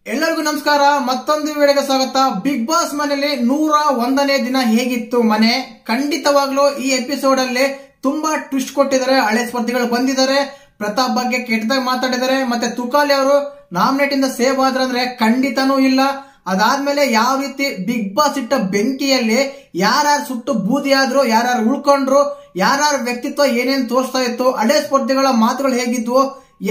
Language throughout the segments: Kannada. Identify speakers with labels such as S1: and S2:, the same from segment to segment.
S1: ಎಲ್ಲರಿಗೂ ನಮಸ್ಕಾರ. ಮತ್ತೊಂದು ವಿಡಿಯೋಗೆ ಸ್ವಾಗತ. ಬಿಗ್ ಬಾಸ್ ಮನೆಯಲ್ಲಿ 101ನೇ ದಿನ ಹೇಗಿತ್ತು ಮನೆ? ಖಂಡಿತವಾಗ್ಲೂ ಈ ಎಪಿಸೋಡ್ ಅಲ್ಲಿ ತುಂಬಾ ಟ್ವಿಸ್ಟ್ ಕೊಟ್ಟಿದ್ದಾರೆ. ಹಳೆ ಸ್ಪರ್ಧಿಗಳು ಬಂದಿದ್ದಾರೆ, ಪ್ರತಾಪ್ ಬಗ್ಗೆ ಕೆಟ್ಟದಾಗ ಮಾತಾಡಿದ್ದಾರೆ, ಮತ್ತೆ ತುಕಾಲಿ ಅವರು ನಾಮಿನೇಟ್ ಇಂದ ಸೇವ್ ಆದ್ರಂದ್ರೆ ಖಂಡಿತನೂ ಇಲ್ಲ. ಅದಾದ್ಮೇಲೆ ಯಾವ ರೀತಿ ಬಿಗ್ ಬಾಸ್ ಇಟ್ಟ ಬೆಂಕಿಯಲ್ಲಿ ಯಾರ್ಯಾರು ಸುಟ್ಟು ಬೂದಿ ಆದ್ರು, ಯಾರ್ಯಾರು ಉಳ್ಕೊಂಡ್ರು, ಯಾರ್ಯಾರ ವ್ಯಕ್ತಿತ್ವ ಏನೇನ್ ತೋರಿಸ್ತಾ ಇತ್ತು, ಹಳೆ ಸ್ಪರ್ಧಿಗಳ ಮಾತುಗಳು ಹೇಗಿದ್ವು,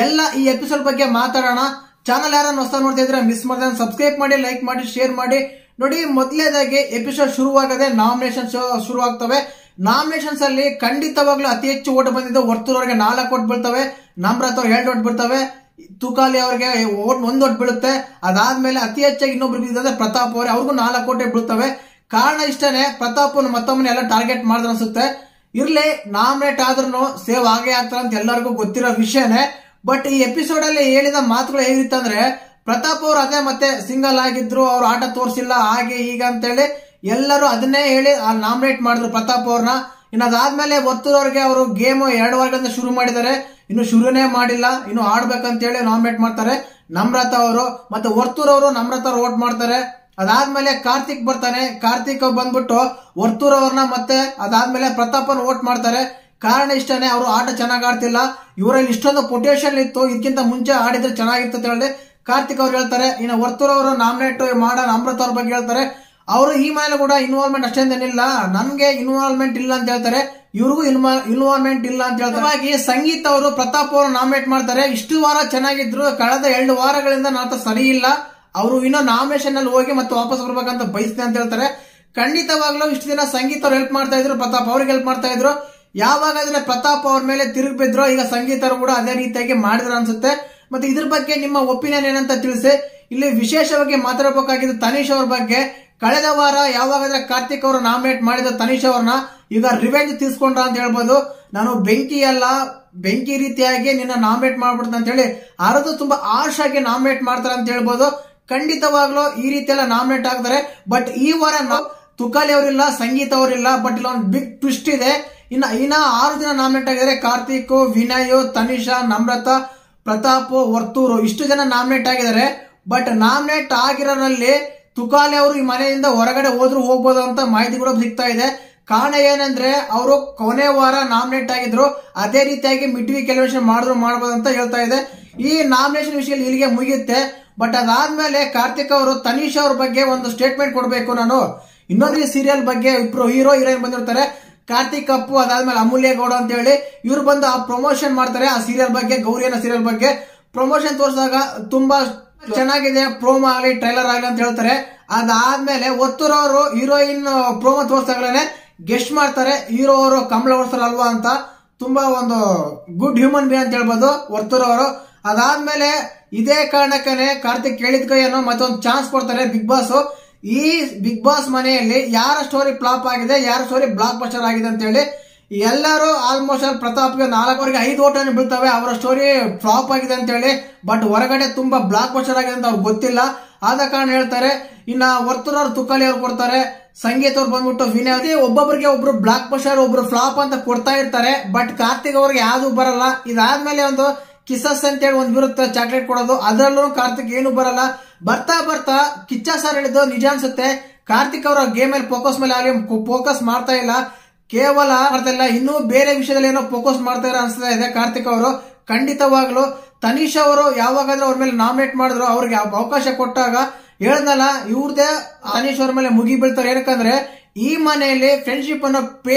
S1: ಎಲ್ಲ ಈ ಎಪಿಸೋಡ್ ಬಗ್ಗೆ ಮಾತಾಡೋಣ. ಚಾನಲ್ ಯಾರನ್ನ ಹೊಸ ನೋಡ್ತಾ ಇದ್ರೆ ಮಿಸ್ ಮಾಡಿದ್ರೆ ಸಬ್ಸ್ಕ್ರೈಬ್ ಮಾಡಿ, ಲೈಕ್ ಮಾಡಿ, ಶೇರ್ ಮಾಡಿ. ನೋಡಿ, ಮೊದಲನೇದಾಗಿ ಎಪಿಸೋಡ್ ಶುರುವಾಗದೆ ನಾಮಿನೇಷನ್ ಶುರುವಾಗ್ತವೆ. ನಾಮಿನೇಷನ್ಸ್ ಅಲ್ಲಿ ಖಂಡಿತವಾಗ್ಲೂ ಅತಿ ಹೆಚ್ಚು ಓಟ್ ಬಂದಿದ್ದು ವರ್ತೂರ್ ಅವರಿಗೆ 4 ಓಟ್ ಬೀಳ್ತವೆ, ನಮ್ರತ್ ಅವ್ರಿಗೆ 2 ಓಟ್ ಬೀಳ್ತವೆ, ತುಕಾಲಿ ಅವರಿಗೆ 1 ಓಟ್ ಬೀಳುತ್ತೆ. ಅದಾದ್ಮೇಲೆ ಅತಿ ಹೆಚ್ಚಾಗಿ ಇನ್ನೊಬ್ರು ಬಿದ್ದಿದ್ದಾರೆ ಪ್ರತಾಪ್ ಅವರೇ, ಅವ್ರಿಗೂ 4 ಓಟೇ ಬೀಳ್ತವೆ. ಕಾರಣ ಇಷ್ಟನೇ, ಪ್ರತಾಪ್ ಮತ್ತೊಮ್ಮೆ ಎಲ್ಲ ಟಾರ್ಗೆಟ್ ಮಾಡಿದ್ರು ಅನ್ಸುತ್ತೆ. ಇರ್ಲಿ, ನಾಮಿನೇಟ್ ಆದ್ರೂ ಸೇವ್ ಆಗೇ ಆಗ್ತಾರೆ ಅಂತ ಎಲ್ಲರಿಗೂ ಗೊತ್ತಿರೋ ವಿಷಯನೇ. ಬಟ್ ಈ ಎಪಿಸೋಡ್ ಅಲ್ಲಿ ಹೇಳಿದ ಮಾತುಗಳು ಹೇಗಿತ್ತಂದ್ರೆ, ಪ್ರತಾಪ್ ಅವರು ಅದೇ ಮತ್ತೆ ಸಿಂಗಲ್ ಆಗಿದ್ರು, ಅವ್ರು ಆಟ ತೋರಿಸಿಲ್ಲ, ಹಾಗೆ ಈಗ ಅಂತೇಳಿ ಎಲ್ಲರೂ ಅದನ್ನೇ ಹೇಳಿ ನಾಮಿನೇಟ್ ಮಾಡಿದ್ರು ಪ್ರತಾಪ್ ಅವ್ರನ್ನ. ಇನ್ನು ಅದಾದ್ಮೇಲೆ ವರ್ತೂರ್ ಅವ್ರಿಗೆ ಅವರು ಗೇಮ್ 2 ವಾರಗಳಿಂದ ಶುರು ಮಾಡಿದ್ದಾರೆ, ಇನ್ನು ಶುರುನೇ ಮಾಡಿಲ್ಲ, ಇನ್ನು ಆಡ್ಬೇಕಂತ ಹೇಳಿ ನಾಮಿನೇಟ್ ಮಾಡ್ತಾರೆ ನಮ್ರತ ಅವರು. ಮತ್ತೆ ವರ್ತೂರ್ ಅವರು ನಮ್ರತ ಅವ್ರು ವೋಟ್ ಮಾಡ್ತಾರೆ. ಅದಾದ್ಮೇಲೆ ಕಾರ್ತಿಕ್ ಬರ್ತಾನೆ, ಕಾರ್ತಿಕ್ ಬಂದ್ಬಿಟ್ಟು ವರ್ತೂರ್ ಅವ್ರನ್ನ ಮತ್ತೆ ಅದಾದ್ಮೇಲೆ ಪ್ರತಾಪ್ ಅವ್ರನ್ನ ವೋಟ್ ಮಾಡ್ತಾರೆ. ಕಾರಣ ಇಷ್ಟನೇ, ಅವರು ಆಟ ಚೆನ್ನಾಗಿ ಆಡ್ತಿಲ್ಲ, ಇವರಲ್ಲಿ ಇಷ್ಟೊಂದು ಪೊಟೆನ್ಶಿಯಲ್ ಇತ್ತು, ಇದಕ್ಕಿಂತ ಮುಂಚೆ ಆಡಿದ್ರೆ ಚೆನ್ನಾಗಿತ್ತು ಅಂತ ಹೇಳಿ ಕಾರ್ತಿಕ್ ಅವ್ರು ಹೇಳ್ತಾರೆ. ಇನ್ನು ವರ್ತೂರ್ ಅವರು ನಾಮಿನೇಟ್ ಮಾಡೋ ಅಮೃತ್ ಅವ್ರ ಬಗ್ಗೆ ಹೇಳ್ತಾರೆ, ಅವರು ಈ ಮನೇಲಿ ಕೂಡ ಇನ್ವಾಲ್ವ್ಮೆಂಟ್ ಅಷ್ಟೇನಿಲ್ಲ, ನನ್ಗೆ ಇನ್ವಾಲ್ವ್ಮೆಂಟ್ ಇಲ್ಲ ಅಂತ ಹೇಳ್ತಾರೆ, ಇವ್ರಿಗೂ ಇನ್ವಾಲ್ವ್ಮೆಂಟ್ ಇಲ್ಲ ಅಂತ ಹೇಳ್ತಾರೆ. ಹಾಗಾಗಿ ಸಂಗೀತ ಅವರು ಪ್ರತಾಪ್ ಅವರು ನಾಮಿನೇಟ್ ಮಾಡ್ತಾರೆ. ಇಷ್ಟು ವಾರ ಚೆನ್ನಾಗಿದ್ರು, ಕಳೆದ 2 ವಾರಗಳಿಂದ ನಾತ ಸರಿ ಇಲ್ಲ, ಅವರು ಇನ್ನೂ ನಾಮಿನೇಷನ್ ಅಲ್ಲಿ ಹೋಗಿ ಮತ್ತೆ ವಾಪಸ್ ಬರ್ಬೇಕಂತ ಬಯಸ್ತೆ ಅಂತ ಹೇಳ್ತಾರೆ. ಖಂಡಿತವಾಗ್ಲೂ ಇಷ್ಟು ದಿನ ಸಂಗೀತ ಅವ್ರು ಹೆಲ್ಪ್ ಮಾಡ್ತಾ ಇದ್ರು, ಪ್ರತಾಪ್ ಅವ್ರಿಗೆ ಹೆಲ್ಪ್ ಮಾಡ್ತಾ ಇದ್ರು. ಯಾವಾಗಾದ್ರೆ ಪ್ರತಾಪ್ ಅವ್ರ ಮೇಲೆ ತಿರುಗಿ ಬಿದ್ರು, ಈಗ ಸಂಗೀತರು ಕೂಡ ಅದೇ ರೀತಿಯಾಗಿ ಮಾಡಿದ್ರು ಅನ್ಸುತ್ತೆ. ಮತ್ತೆ ಇದ್ರ ಬಗ್ಗೆ ನಿಮ್ಮ ಒಪಿನಿಯನ್ ಏನಂತ ತಿಳಿಸಿ. ಇಲ್ಲಿ ವಿಶೇಷವಾಗಿ ಮಾತಾಡಬೇಕಾಗಿದ್ದು ತನೀಶ್ ಅವ್ರ ಬಗ್ಗೆ. ಕಳೆದ ವಾರ ಯಾವಾಗಾದ್ರೆ ಕಾರ್ತಿಕ್ ಅವರು ನಾಮಿನೇಟ್ ಮಾಡಿದ ತನೀಶ್ ಅವ್ರನ್ನ ಈಗ ರಿವೆಂಜ್ ತೀರ್ಸ್ಕೊಂಡ್ರ ಅಂತ ಹೇಳ್ಬೋದು. ನಾನು ಬೆಂಕಿ ರೀತಿಯಾಗಿ ನಿನ್ನ ನಾಮಿನೇಟ್ ಮಾಡ್ಬಿಡ್ತ ಅಂತ ಹೇಳಿ ಅರದು ತುಂಬಾ ಆರ್ಶ್ ಆಗಿ ನಾಮಿನೇಟ್ ಮಾಡ್ತಾರೆ ಅಂತ ಹೇಳ್ಬೋದು. ಖಂಡಿತವಾಗ್ಲೂ ಈ ರೀತಿ ಎಲ್ಲ ನಾಮಿನೇಟ್ ಆಗ್ತಾರೆ. ಬಟ್ ಈ ವಾರ ತುಕಾಲಿ ಅವರಿಲ್ಲ, ಸಂಗೀತ ಅವರಿಲ್ಲ. ಬಟ್ ಇಲ್ಲ ಒಂದು ಬಿಗ್ ಟ್ವಿಸ್ಟ್ ಇದೆ. ಇನ್ನ 6 ದಿನ ನಾಮಿನೇಟ್ ಆಗಿದ್ದಾರೆ. ಕಾರ್ತಿಕ್, ವಿನಯ್, ತನಿಷಾ, ನಮ್ರತ, ಪ್ರತಾಪ್, ವರ್ತೂರು, ಇಷ್ಟು ಜನ ನಾಮಿನೇಟ್ ಆಗಿದ್ದಾರೆ. ಬಟ್ ನಾಮಿನೇಟ್ ಆಗಿರೋರಲ್ಲಿ ತುಕಾಲಿ ಅವರು ಈ ಮನೆಯಿಂದ ಹೊರಗಡೆ ಹೋದ್ರು ಹೋಗ್ಬೋದು ಅಂತ ಮಾಹಿತಿ ಕೂಡ ಸಿಗ್ತಾ ಇದೆ. ಕಾರಣ ಏನಂದ್ರೆ, ಅವರು ಕೊನೆ ವಾರ ನಾಮಿನೇಟ್ ಆಗಿದ್ರು, ಅದೇ ರೀತಿಯಾಗಿ ಮಿಡ್ ವೀಕ್ ಎಲಿಮಿನೇಷನ್ ಮಾಡ್ಬೋದು ಅಂತ ಹೇಳ್ತಾ ಇದೆ. ಈ ನಾಮಿನೇಷನ್ ವಿಷಯ ಇಲ್ಲಿಗೆ ಮುಗಿಯುತ್ತೆ. ಬಟ್ ಅದಾದ್ಮೇಲೆ ಕಾರ್ತಿಕ್ ಅವರು ತನೀಶಾ ಅವ್ರ ಬಗ್ಗೆ ಒಂದು ಸ್ಟೇಟ್ಮೆಂಟ್ ಕೊಡ್ಬೇಕು ನಾನು. ಇನ್ನೊಂದು ಸೀರಿಯಲ್ ಬಗ್ಗೆ ಇಬ್ರು ಹೀರೋ ಹೀರೋಯಿನ್ ಬಂದಿರ್ತಾರೆ, ಕಾರ್ತಿಕ್ ಅಪ್ಪು, ಅದಾದ್ಮೇಲೆ ಅಮೂಲ್ಯ ಗೌಡ ಅಂತ ಹೇಳಿ ಇವ್ರು ಬಂದು ಆ ಪ್ರಮೋಷನ್ ಮಾಡ್ತಾರೆ. ಆ ಸೀರಿಯಲ್ ಬಗ್ಗೆ, ಗೌರಿಯನ ಸೀರಿಯಲ್ ಬಗ್ಗೆ ಪ್ರಮೋಷನ್ ತೋರಿಸಿದಾಗ ತುಂಬಾ ಚೆನ್ನಾಗಿದೆ, ಪ್ರೋಮೋ ಆಗಲಿ ಟ್ರೈಲರ್ ಆಗಲಿ ಅಂತ ಹೇಳ್ತಾರೆ. ಅದಾದ್ಮೇಲೆ ವರ್ತೂರ್ ಅವರು ಹೀರೋಯಿನ್ ಪ್ರೋಮೋ ತೋರಿಸಿದಾಗಲೇ ಗೆಸ್ಟ್ ಮಾಡ್ತಾರೆ, ಹೀರೋ ಅವರು ಕಮಲ ವರ್ಷರ್ ಅಲ್ವಾ ಅಂತ. ತುಂಬಾ ಒಂದು ಗುಡ್ ಹ್ಯೂಮನ್ ಬೀಯಿಂಗ್ ಅಂತ ಹೇಳ್ಬೋದು ವರ್ತೂರ್ ಅವರು. ಅದಾದ್ಮೇಲೆ ಇದೇ ಕಾರಣಕ್ಕನೆ ಕಾರ್ತಿಕ್ ಕೇಳಿದ್ಕೋ ಏನೋ ಮತ್ತೊಂದು ಚಾನ್ಸ್ ಕೊಡ್ತಾರೆ ಬಿಗ್ ಬಾಸ್. ಈ ಬಿಗ್ ಬಾಸ್ ಮನೆಯಲ್ಲಿ ಯಾರ ಸ್ಟೋರಿ ಫ್ಲಾಪ್ ಆಗಿದೆ, ಯಾರ ಸ್ಟೋರಿ ಬ್ಲಾಕ್ ಬಸ್ಟರ್ ಆಗಿದೆ ಅಂತ ಹೇಳಿ ಎಲ್ಲರೂ ಆಲ್ಮೋಸ್ಟ್ ಪ್ರತಾಪ್ಗೆ 4 5 ಓಟ್ ಅನ್ನು ಬೀಳ್ತವೆ, ಅವರ ಸ್ಟೋರಿ ಫ್ಲಾಪ್ ಆಗಿದೆ ಅಂತ ಹೇಳಿ. ಬಟ್ ಹೊರಗಡೆ ತುಂಬಾ ಬ್ಲಾಕ್ ಬಸ್ಟರ್ ಆಗಿದೆ ಅಂತ ಅವ್ರಿಗೆ ಗೊತ್ತಿಲ್ಲ, ಆದ ಕಾರಣ ಹೇಳ್ತಾರೆ. ಇನ್ನ ವರ್ತೂರ್ ಅವರು ತುಕಾಲಿ ಅವ್ರು ಕೊಡ್ತಾರೆ, ಸಂಗೀತ ಅವ್ರು ಬಂದ್ಬಿಟ್ಟು ವಿನಯ್, ಒಬ್ಬೊಬ್ಬರಿಗೆ ಒಬ್ರು ಬ್ಲಾಕ್ ಬಸ್ಟರ್, ಒಬ್ರು ಫ್ಲಾಪ್ ಅಂತ ಕೊಡ್ತಾ ಇರ್ತಾರೆ. ಬಟ್ ಕಾರ್ತಿಕ್ ಅವ್ರಿಗೆ ಯಾವ್ದು ಬರಲ್ಲ. ಇದಾದ್ಮೇಲೆ ಒಂದು ಕಿಸಸ್ ಅಂತ ಹೇಳಿ ಒಂದು ಬರುತ್ತೆ, ಚಾಕ್ಲೇಟ್ ಕೊಡೋದು, ಅದರಲ್ಲೂ ಕಾರ್ತಿಕ್ ಏನು ಬರಲ್ಲ. ಬರ್ತಾ ಕಿಚ್ಚ ಸರ್ ಹೇಳಿದ್ದು ನಿಜ ಅನ್ಸುತ್ತೆ. ಕಾರ್ತಿಕ್ ಅವರ ಗೇಮ್ ಅಲ್ಲಿ ಫೋಕಸ್ ಮಾಡ್ತಾ ಇಲ್ಲ, ಕೇವಲ ಮಾಡ್ತಾ ಇಲ್ಲ, ಇನ್ನೂ ಬೇರೆ ವಿಷಯದಲ್ಲಿ ಏನೋ ಫೋಕಸ್ ಮಾಡ್ತಾ ಅನ್ಸ್ತಾ ಇದೆ ಕಾರ್ತಿಕ್ ಅವರು. ಖಂಡಿತವಾಗ್ಲು ತನೀಶಾ ಅವರು ಯಾವಾಗಾದ್ರೂ ಅವ್ರ ಮೇಲೆ ನಾಮಿನೇಟ್ ಮಾಡಿದ್ರು, ಅವ್ರಿಗೆ ಅವಕಾಶ ಕೊಟ್ಟಾಗ ಹೇಳ್ದಲ್ಲ, ಇವ್ರದೇ ತನೀಶ್ ಅವ್ರ ಮೇಲೆ ಮುಗಿ ಬೀಳ್ತಾರೆ. ಏನಕ್ಕಂದ್ರೆ ಈ ಮನೆಯಲ್ಲಿ ಫ್ರೆಂಡ್ಶಿಪ್ ಅನ್ನೋ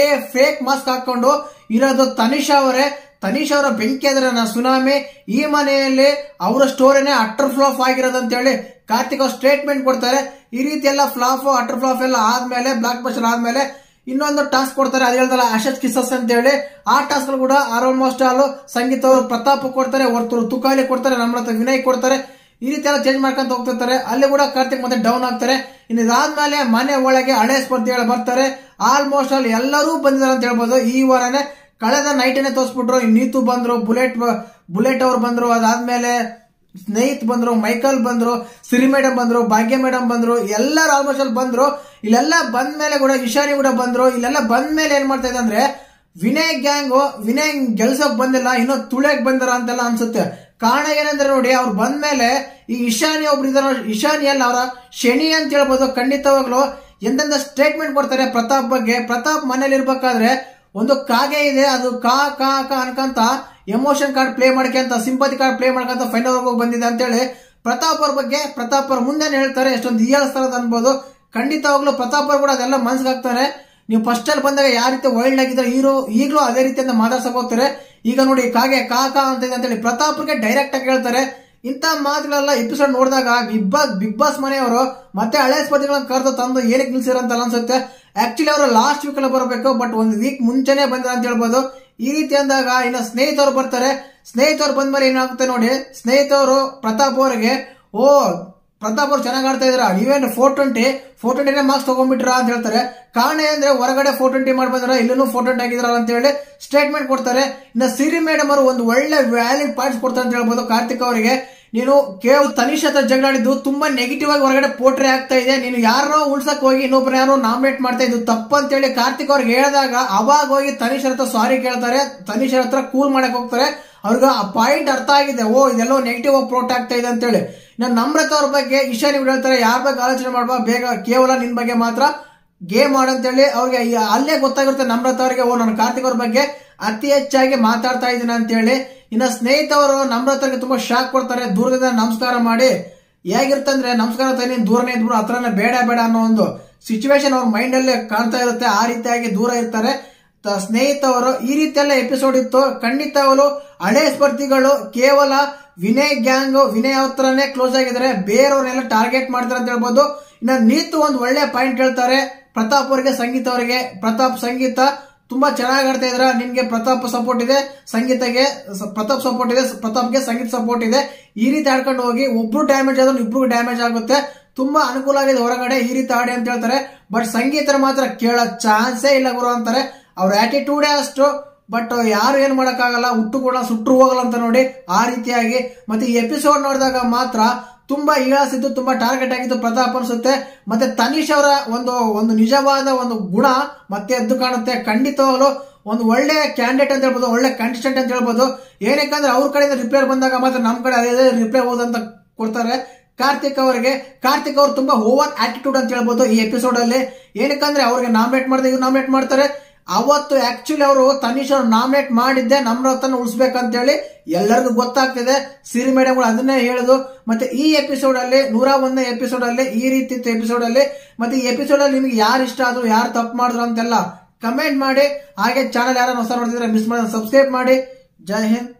S1: ಫೇಕ್ ಮಾಸ್ಕ್ ಹಾಕೊಂಡು ಇರೋದು ತನೀಶಾ ಅವರೇ. ತನೀಶಾ ಅವರ ಬೆಂಕಿ ಆದ್ರೆ ಸುನಾಮಿ. ಈ ಮನೆಯಲ್ಲಿ ಅವರ ಸ್ಟೋರಿನೇ ಅಟರ್ ಫ್ಲಾಪ್ ಆಗಿರೋದು ಅಂತ ಹೇಳಿ ಕಾರ್ತಿಕ್ ಅವ್ರು ಸ್ಟೇಟ್ಮೆಂಟ್ ಕೊಡ್ತಾರೆ. ಈ ರೀತಿ ಎಲ್ಲ ಫ್ಲಾಪ್, ಅಟರ್ ಫ್ಲಾಪ್ ಎಲ್ಲ ಆದ್ಮೇಲೆ, ಬ್ಲಾಕ್ ಬಸ್ಟರ್ ಆದ್ಮೇಲೆ ಇನ್ನೊಂದು ಟಾಸ್ಕ್ ಕೊಡ್ತಾರೆ, ಅದು ಹೇಳ್ದಲ್ಲ ಅಶತ್ ಕಿಸಸ್ ಅಂತ ಹೇಳಿ. ಆ ಟಾಸ್ಕ್ ಕೂಡ ಆಲ್ಮೋಸ್ಟ್ ಸಂಗೀತ ಅವರು ಪ್ರತಾಪ್ ಕೊಡ್ತಾರೆ, ವರ್ತೂರು ತುಕಾಲಿ ಕೊಡ್ತಾರೆ, ನಮ್ರತ ವಿನಯ್ ಕೊಡ್ತಾರೆ. ಈ ರೀತಿ ಎಲ್ಲ ಚೇಂಜ್ ಮಾಡ್ಕೊಂತ ಹೋಗ್ತಿರ್ತಾರೆ. ಅಲ್ಲಿ ಕೂಡ ಕಾರ್ತಿಕ್ ಮತ್ತೆ ಡೌನ್ ಆಗ್ತಾರೆ. ಇನ್ನು ಇದಾದ್ಮೇಲೆ ಮನೆ ಒಳಗೆ ಹಳೆ ಸ್ಪರ್ಧಿಗಳು ಬರ್ತಾರೆ. ಆಲ್ಮೋಸ್ಟ್ ಎಲ್ಲರೂ ಬಂದಿದ್ದಾರೆ ಅಂತ ಹೇಳ್ಬೋದು. ಈ ವಾರನೇ ಕಳೆದ ನೈಟನ್ನೇ ತೋರಿಸ್ಬಿಟ್ರು. ನೀತು ಬಂದ್ರು, ಬುಲೆಟ್ ಅವ್ರು ಬಂದ್ರು, ಅದಾದ್ಮೇಲೆ ಸ್ನೇಹಿತ್ ಬಂದ್ರು, ಮೈಕಲ್ ಬಂದ್ರು, ಸಿರಿ ಮೇಡಮ್ ಬಂದ್ರು, ಭಾಗ್ಯ ಮೇಡಮ್ ಬಂದ್ರು, ಎಲ್ಲರೂ ಆಲ್ಮೋಸ್ಟ್ ಅಲ್ಲಿ ಬಂದ್ರು. ಇಲ್ಲೆಲ್ಲ ಬಂದ್ಮೇಲೆ ಕೂಡ ಇಶಾನಿ ಕೂಡ ಬಂದ್ರು. ಇಲ್ಲೆಲ್ಲ ಬಂದ್ಮೇಲೆ ಏನ್ ಮಾಡ್ತಾ ಇದೆ ಅಂದ್ರೆ, ವಿನಯ್ ಗ್ಯಾಂಗ್ ಗೆಲ್ಸೋಕ್ ಬಂದಿಲ್ಲ, ಇನ್ನೂ ತುಳಿಯಕ್ ಬಂದಿರ ಅಂತೆಲ್ಲ ಅನ್ಸುತ್ತೆ. ಕಾರಣ ಏನಂದ್ರೆ ನೋಡಿ, ಅವ್ರು ಬಂದ್ಮೇಲೆ ಈ ಇಶಾನಿ ಒಬ್ರು ಇದಾರೆ, ಇಶಾನಿ ಅಲ್ಲ ಅವರ ಶನಿ ಅಂತ ಹೇಳ್ಬೋದು. ಖಂಡಿತವಾಗ್ಲು ಎಂತೆಂತ ಸ್ಟೇಟ್ಮೆಂಟ್ ಕೊಡ್ತಾರೆ ಪ್ರತಾಪ್ ಬಗ್ಗೆ. ಪ್ರತಾಪ್ ಮನೇಲಿ ಇರ್ಬೇಕಾದ್ರೆ ಒಂದು ಕಾಗೆ ಇದೆ, ಅದು ಕಾ ಕಾ ಕಾ ಅನ್ಕಂತ ಎಮೋಷನ್ ಕಾರ್ಡ್ ಪ್ಲೇ ಮಾಡ್ಕೊಂತ, ಸಿಂಪತಿ ಕಾರ್ಡ್ ಪ್ಲೇ ಮಾಡ್ಕೊಂತ ಫೈನಲ್ ವರ್ಗ ಬಂದಿದೆ ಅಂತೇಳಿ ಪ್ರತಾಪ್ ಅವ್ರ ಬಗ್ಗೆ ಪ್ರತಾಪ್ ಅವ್ರ ಮುಂದೆ ಹೇಳ್ತಾರೆ. ಎಷ್ಟೊಂದು ಹೀಯಾಳಿಸ್ತಾರ ಅನ್ಬೋದು. ಖಂಡಿತವಾಗ್ಲೂ ಪ್ರತಾಪ್ ಅವ್ರು ಕೂಡ ಅದೆಲ್ಲ ಮನ್ಸ್ಗಾಗ್ತಾರೆ. ನೀವು ಫಸ್ಟ್ ಅಲ್ಲಿ ಬಂದಾಗ ಯಾವ ರೀತಿ ವೈಲ್ಡ್ ಆಗಿದ್ರೆ ಹೀರೋ ಈಗಲೂ ಅದೇ ರೀತಿಯಿಂದ ಮಾತಾಡ್ಸಕ್ ಹೋಗ್ತಾರೆ. ಈಗ ನೋಡಿ ಕಾಗೆ ಕಾಕಾ ಅಂತಿದೆ ಅಂತೇಳಿ ಪ್ರತಾಪ್ಗೆ ಡೈರೆಕ್ಟ್ ಆಗಿ ಹೇಳ್ತಾರೆ. ಇಂಥ ಮಾತುಗಳೆಲ್ಲ ಎಪಿಸೋಡ್ ನೋಡಿದಾಗ ಬಿಗ್ ಬಾಸ್ ಮನೆಯವರು ಮತ್ತೆ ಹಳೆ ಸ್ಪರ್ಧಿಗಳನ್ನ ಕರೆದು ತಂದು ಏನಕ್ಕೆ ನಿಲ್ಸಿರಂತಲ್ಲ ಅನ್ಸುತ್ತೆ. ಆಕ್ಚುಲಿ ಅವರು ಲಾಸ್ಟ್ ವೀಕ್ ಅಲ್ಲಿ ಬರಬೇಕು, ಬಟ್ ಒಂದು ವೀಕ್ ಮುಂಚೆನೆ ಬಂದ ಅಂತ ಹೇಳ್ಬೋದು. ಈ ರೀತಿ ಅಂದಾಗ ಇನ್ನು ಸ್ನೇಹಿತರು ಬರ್ತಾರೆ. ಸ್ನೇಹಿತರು ಬಂದ್ಮೇಲೆ ಏನಾಗುತ್ತೆ ನೋಡಿ, ಸ್ನೇಹಿತರು ಪ್ರತಾಪ್ ಅವರಿಗೆ ಪ್ರತಾಪ್ ಅವ್ರು ಚೆನ್ನಾಗಿ ಆಡ್ತಾ ಇದ್ರ, ನೀವೇನು 420 ಮಾರ್ಕ್ಸ್ ತಗೊಂಡ್ಬಿಟ್ರ ಅಂತ ಹೇಳ್ತಾರೆ. ಕಾರಣ ಏನಂದ್ರೆ ಹೊರಗಡೆ 420 ಮಾಡಿ ಬಂದ್ರ, ಇಲ್ಲೂ 420 ಆಗಿದ್ರ ಅಂತ ಹೇಳಿ ಸ್ಟೇಟ್ಮೆಂಟ್ ಕೊಡ್ತಾರೆ. ಇನ್ನು ಸಿರಿ ಮೇಡಮ್ ಅವರು ಒಂದು ಒಳ್ಳೆ ವ್ಯಾಲಿಡ್ ಪಾಯಿಂಟ್ಸ್ ಕೊಡ್ತಾರೆ ಅಂತ ಹೇಳ್ಬೋದು ಕಾರ್ತಿಕ್ ಅವರಿಗೆ. ನೀನು ಕೇವಲ ತನಿಷ್ ಹತ್ರ ಜಗಳಾಡಿದ್ದು ತುಂಬಾ ನೆಗೆಟಿವ್ ಆಗಿ ಹೊರಗಡೆ ಪೋಟ್ರೆ ಆಗ್ತಾ ಇದೆ, ನೀನು ಯಾರೋ ಉಳ್ಸಕ್ ಹೋಗಿ ಇನ್ನೊಬ್ರು ಯಾರೋ ನಾಮಿನೇಟ್ ಮಾಡ್ತಾ ಇದ್ದು ತಪ್ಪು ಅಂತ ಹೇಳಿ ಕಾರ್ತಿಕ್ ಅವ್ರಿಗೆ ಹೇಳಿದಾಗ ಅವಾಗ ಹೋಗಿ ತನಿಷ್ ಹತ್ರ ಸಾರಿ ಕೇಳ್ತಾರೆ. ತನಿಷ್ ಹತ್ರ ಕೂಲ್ ಮಾಡಕ್ ಹೋಗ್ತಾರೆ. ಅವ್ರಿಗೆ ಆ ಪಾಯಿಂಟ್ ಅರ್ಥ ಆಗಿದೆ, ಇದೆಲ್ಲೋ ನೆಗೆಟಿವ್ ಆಗಿ ಪ್ರೋಟ್ ಆಗ್ತಾ ಇದೆ ಅಂತ ಹೇಳಿ. ನಾನು ನಮ್ರತಾ ಅವ್ರ ಬಗ್ಗೆ ಇಶಾನಿ ಹೇಳ್ತಾರೆ, ಯಾರ ಬಗ್ಗೆ ಆಲೋಚನೆ ಮಾಡ್ಬಾ, ಬೇಗ ಕೇವಲ ನಿನ್ ಬಗ್ಗೆ ಮಾತ್ರ ಗೇಮ್ ಮಾಡಂತೇಳಿ ಅವ್ರಿಗೆ ಅಲ್ಲೇ ಗೊತ್ತಾಗಿರುತ್ತೆ ನಮ್ರತಾ ಅವರಿಗೆ, ನನ್ನ ಕಾರ್ತಿಕ್ ಅವ್ರ ಬಗ್ಗೆ ಅತಿ ಹೆಚ್ಚಾಗಿ ಮಾತಾಡ್ತಾ ಇದ್ದೀನಿ ಅಂತ ಹೇಳಿ. ಇನ್ನ ಸ್ನೇಹಿತವರು ನಮ್ರತಾಗೆ ತುಂಬಾ ಶಾಕ್ ಕೊಡ್ತಾರೆ. ದೂರದಿಂದ ನಮಸ್ಕಾರ ಮಾಡಿ, ಹೇಗಿರ್ತಂದ್ರೆ ನಮಸ್ಕಾರ ನೀನ್ ದೂರನೇ ಇದ್ಬಿಡು, ಹತ್ರನೇ ಬೇಡ ಅನ್ನೋ ಒಂದು ಸಿಚುವೇಶನ್ ಅವ್ರ ಮೈಂಡ್ ಅಲ್ಲೇ ಕಾಣ್ತಾ ಇರುತ್ತೆ. ಆ ರೀತಿಯಾಗಿ ದೂರ ಇರ್ತಾರೆ ಸ್ನೇಹಿತವರು. ಈ ರೀತಿ ಎಲ್ಲ ಎಪಿಸೋಡ್ ಇತ್ತು. ಖಂಡಿತವಾಗ್ಲು ಹಳೆ ಸ್ಪರ್ಧಿಗಳು ಕೇವಲ ವಿನಯ್ ಗ್ಯಾಂಗ್, ವಿನಯ್ ಹತ್ರನೇ ಕ್ಲೋಸ್ ಆಗಿದ್ದಾರೆ, ಬೇರೆಯವ್ರನ್ನೆಲ್ಲ ಟಾರ್ಗೆಟ್ ಮಾಡ್ತಾರೆ ಅಂತ ಹೇಳ್ಬೋದು. ಇನ್ನ ನೀತು ಒಂದು ಒಳ್ಳೆ ಪಾಯಿಂಟ್ ಹೇಳ್ತಾರೆ ಪ್ರತಾಪ್ ಅವರಿಗೆ, ಸಂಗೀತ ಅವರಿಗೆ. ಸಂಗೀತ ತುಂಬಾ ಚೆನ್ನಾಗಿ ಆಡ್ತಾ ಇದ್ರ, ನಿಮ್ಗೆ ಪ್ರತಾಪ್ ಸಪೋರ್ಟ್ ಇದೆ, ಪ್ರತಾಪ್ ಸಪೋರ್ಟ್ ಇದೆ, ಪ್ರತಾಪ್ಗೆ ಸಂಗೀತ ಸಪೋರ್ಟ್ ಇದೆ. ಈ ರೀತಿ ಆಡ್ಕೊಂಡು ಹೋಗಿ ಒಬ್ರು ಡ್ಯಾಮೇಜ್ ಆದ್ರೆ ಇಬ್ರು ಡ್ಯಾಮೇಜ್ ಆಗುತ್ತೆ, ತುಂಬಾ ಅನುಕೂಲ ಆಗಿದೆ ಹೊರಗಡೆ ಈ ರೀತಿ ಆಡಿ ಅಂತ ಹೇಳ್ತಾರೆ. ಬಟ್ ಸಂಗೀತರ ಮಾತ್ರ ಕೇಳೋ ಚಾನ್ಸೇ ಇಲ್ಲ ಗುರು ಅಂತಾರೆ. ಅವ್ರ ಆಟಿಟ್ಯೂಡೇ ಅಷ್ಟು. ಬಟ್ ಯಾರು ಏನ್ ಮಾಡಕ್ಕಾಗಲ್ಲ, ಹುಟ್ಟು ಕೂಡ ಸುಟ್ಟರು ಹೋಗಲ್ಲ ಅಂತ ನೋಡಿ. ಆ ರೀತಿಯಾಗಿ ಮತ್ತೆ ಈ ಎಪಿಸೋಡ್ ನೋಡಿದಾಗ ಮಾತ್ರ ತುಂಬಾ ಹೀಯಾಳಿಸಿದ್ದು, ತುಂಬಾ ಟಾರ್ಗೆಟ್ ಆಗಿದ್ದು ಪ್ರತಾಪ್ ಅನ್ಸುತ್ತೆ. ಮತ್ತೆ ತನಿಷ್ ಅವರ ಒಂದು ನಿಜವಾದ ಒಂದು ಗುಣ ಮತ್ತೆ ಎದ್ದು ಕಾಣುತ್ತೆ. ಖಂಡಿತವಾಗ್ಲು ಒಂದು ಒಳ್ಳೆ ಕ್ಯಾಂಡಿಡೇಟ್ ಅಂತ ಹೇಳ್ಬೋದು, ಒಳ್ಳೆ ಕಂಟೆಸ್ಟೆಂಟ್ ಅಂತ ಹೇಳ್ಬೋದು. ಏನಕ್ಕಂದ್ರೆ ಅವ್ರ ಕಡೆಯಿಂದ ರಿಪ್ಲೈ ಬಂದಾಗ ಮಾತ್ರ ನಮ್ ಕಡೆ ಅದೇ ರಿಪ್ಲೈ ಹೋದಂತ ಕೊಡ್ತಾರೆ ಕಾರ್ತಿಕ್ ಅವರಿಗೆ. ಕಾರ್ತಿಕ್ ಅವರು ತುಂಬಾ ಓವರ್ ಆಟಿಟ್ಯೂಡ್ ಅಂತ ಹೇಳ್ಬೋದು ಈ ಎಪಿಸೋಡ್ ಅಲ್ಲಿ. ಏನಕ್ಕಂದ್ರೆ ಅವ್ರಿಗೆ ನಾಮಿನೇಟ್ ಮಾಡಿದ್ರೆ ಇವ್ರು ನಾಮಿನೇಟ್ ಮಾಡ್ತಾರೆ. ಅವತ್ತು ಆಕ್ಚುಲಿ ಅವರು ತನಿಷ್ ಅವ್ರು ನಾಮಿನೇಟ್ ಮಾಡಿದ್ದೆ ನಮ್ರತನ ಉಳಿಸ್ಬೇಕಂತ ಹೇಳಿ ಎಲ್ಲರಿಗೂ ಗೊತ್ತಾಗ್ತಿದೆ. ಸಿರಿ ಮೇಡಮ್ ಅದನ್ನೇ ಹೇಳುದು. ಮತ್ತೆ ಈ ಎಪಿಸೋಡ್ ಅಲ್ಲಿ 101ನೇ ಎಪಿಸೋಡ್ ಅಲ್ಲಿ ಈ ರೀತಿ ಇತ್ತು ಎಪಿಸೋಡ್ ಅಲ್ಲಿ. ಮತ್ತೆ ಈ ಎಪಿಸೋಡ್ ಅಲ್ಲಿ ನಿಮ್ಗೆ ಯಾರು ಇಷ್ಟ ಆದ್ರು, ಯಾರು ತಪ್ಪು ಮಾಡಿದ್ರು ಅಂತೆಲ್ಲ ಕಮೆಂಟ್ ಮಾಡಿ. ಹಾಗೆ ಚಾನಲ್ ಯಾರು ಹೊಸ ನೋಡಿದ್ರೆ ಮಿಸ್ ಮಾಡಿ ಸಬ್ಸ್ಕ್ರೈಬ್ ಮಾಡಿ. ಜೈ ಹಿಂದ್.